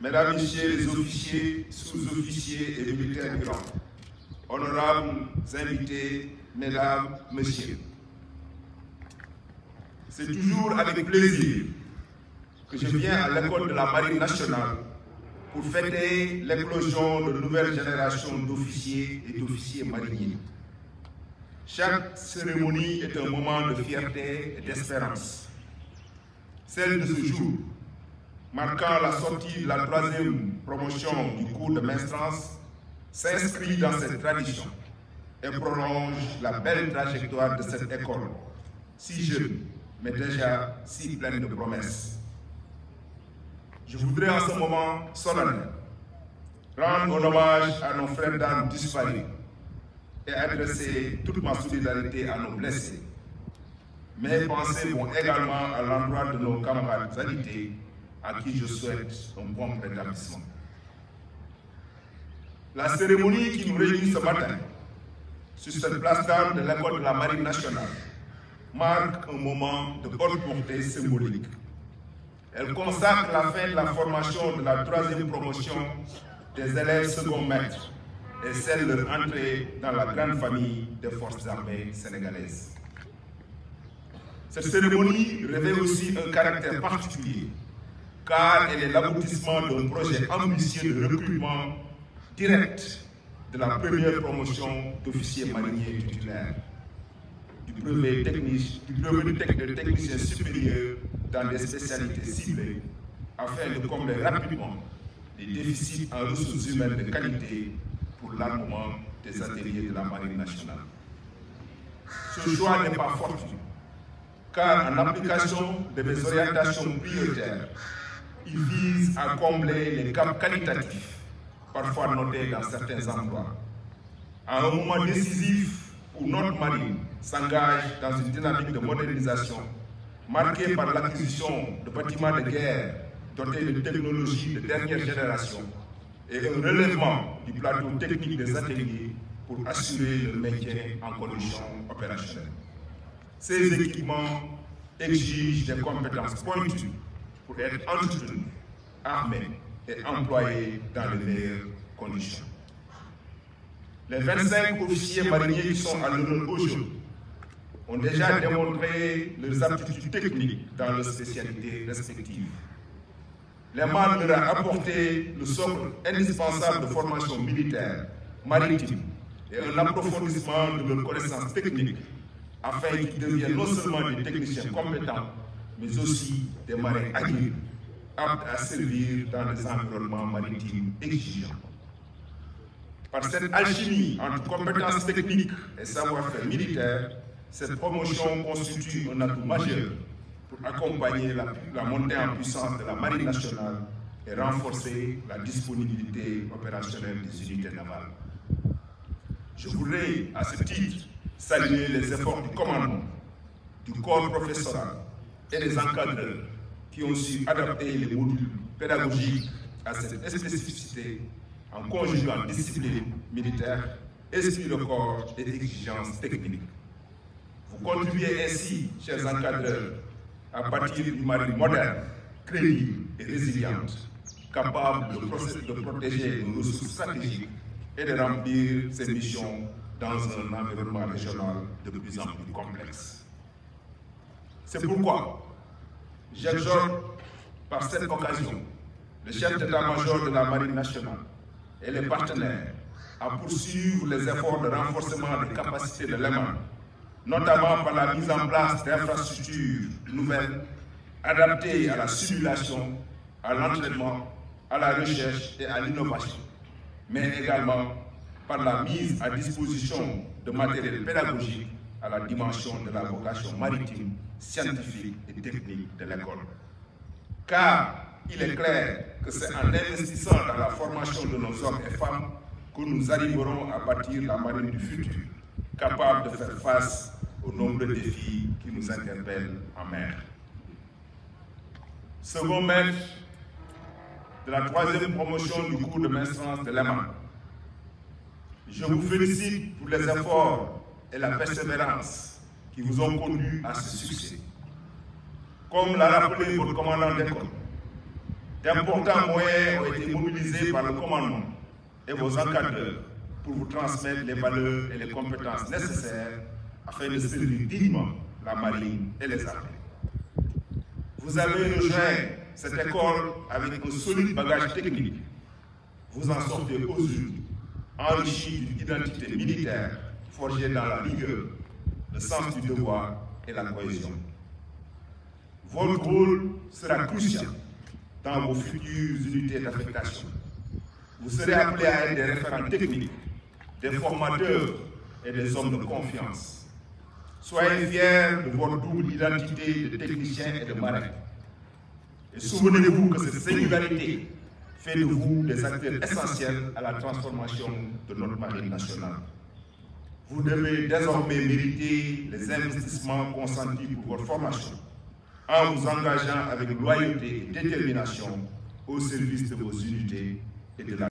Mesdames, Messieurs les officiers, sous-officiers et militaires du rang, honorables invités, Mesdames, Messieurs, c'est toujours avec plaisir que je viens à l'école de la Marine nationale pour fêter l'éclosion de nouvelles générations d'officiers et d'officiers mariniers. Chaque cérémonie est un moment de fierté et d'espérance. Celle de ce jour, marquant la sortie de la 3e promotion du cours de maintenance, s'inscrit dans cette tradition et prolonge la belle trajectoire de cette école, si jeune, mais déjà si pleine de promesses. Je voudrais en ce moment solennel rendre un hommage à nos frères d'armes disparus et adresser toute ma solidarité à nos blessés. Mes pensées vont également à l'endroit de nos camarades invités à qui je souhaite un bon rétablissement. La cérémonie qui nous réunit ce matin sur cette place d'armes de l'école de la Marine nationale marque un moment de haute portée symbolique. Elle consacre la fin de la formation de la 3e promotion des élèves second maîtres et celle de leur entrée dans la grande famille des forces armées sénégalaises. Cette cérémonie revêt aussi un caractère particulier, car elle est l'aboutissement d'un projet ambitieux de recrutement direct de la première promotion d'officiers mariniers titulaires, du brevet de technicien supérieur dans des spécialités ciblées, afin de combler rapidement les déficits en ressources humaines de qualité pour l'armement des ateliers de la Marine nationale. Ce choix n'est pas fortuit, car en application de mes orientations prioritaires, il vise à combler les gaps qualitatifs, parfois notés dans certains endroits. À un moment décisif où notre marine s'engage dans une dynamique de modernisation marquée par l'acquisition de bâtiments de guerre dotés de technologies de dernière génération et un relèvement du plateau technique des ateliers pour assurer le maintien en conditions opérationnelles. Ces équipements exigent des compétences pointues pour être entretenus, armés et employés dans les meilleures conditions. Les 25 officiers mariniers qui sont à l'honneur aujourd'hui ont déjà démontré leurs aptitudes techniques dans leurs spécialités respectives. Les MAN leur a apporté le socle indispensable de formation militaire, maritime et un approfondissement de leurs connaissances techniques afin qu'ils deviennent non seulement des techniciens compétents, mais aussi des marins aguerris, aptes à servir dans des environnements maritimes exigeants. Par cette alchimie entre compétences techniques et savoir-faire militaire, cette promotion constitue un atout majeur pour accompagner la montée en puissance de la Marine nationale et renforcer la disponibilité opérationnelle des unités navales. Je voudrais, à ce titre, saluer les efforts du commandement, du corps professoral et des encadreurs qui ont su adapter les modules pédagogiques à cette spécificité en conjuguant discipline militaire, esprit de corps et exigences techniques. Vous contribuez ainsi, chers encadreurs, à bâtir une marine moderne, crédible et résiliente, capable de protéger nos ressources stratégiques et de remplir ses missions dans un environnement régional de plus en plus complexe. C'est pourquoi j'exhorte par cette occasion le chef d'état-major de la Marine nationale et les partenaires à poursuivre les efforts de renforcement des capacités de l'EMAN, notamment par la mise en place d'infrastructures nouvelles adaptées à la simulation, à l'entraînement, à la recherche et à l'innovation, mais également par la mise à disposition de matériel pédagogique à la dimension de la vocation maritime, scientifique et technique de l'école. Car il est clair que c'est en investissant dans la formation de nos hommes et femmes que nous arriverons à bâtir la marine du futur, capable de faire face aux nombreux défis qui nous interpellent en mer. Second maître de la 3e promotion du cours de maintenance de l'EMAN, je vous félicite pour les efforts et la persévérance qui vous ont conduit à ce succès. Comme l'a rappelé votre commandant d'école, D'importants moyens ont été mobilisés par le commandement et vos encadreurs pour vous transmettre les valeurs et les compétences nécessaires afin de servir dignement la marine et les armées. Vous avez rejoint cette école avec un solide bagage technique. Vous en sortez aujourd'hui, enrichi d'une identité militaire forgée dans la rigueur, le sens du devoir et la cohésion. Votre rôle sera crucial dans vos futures unités d'affectation. Vous serez appelés à être des référents techniques, des formateurs et des hommes de confiance. Soyez fiers de votre double identité de technicien et de marin. Et souvenez-vous que cette singularité fait de vous des acteurs essentiels à la transformation de notre marine nationale. Vous devez désormais mériter les investissements consentis pour votre formation, en vous engageant avec loyauté et détermination au service de vos unités et de la...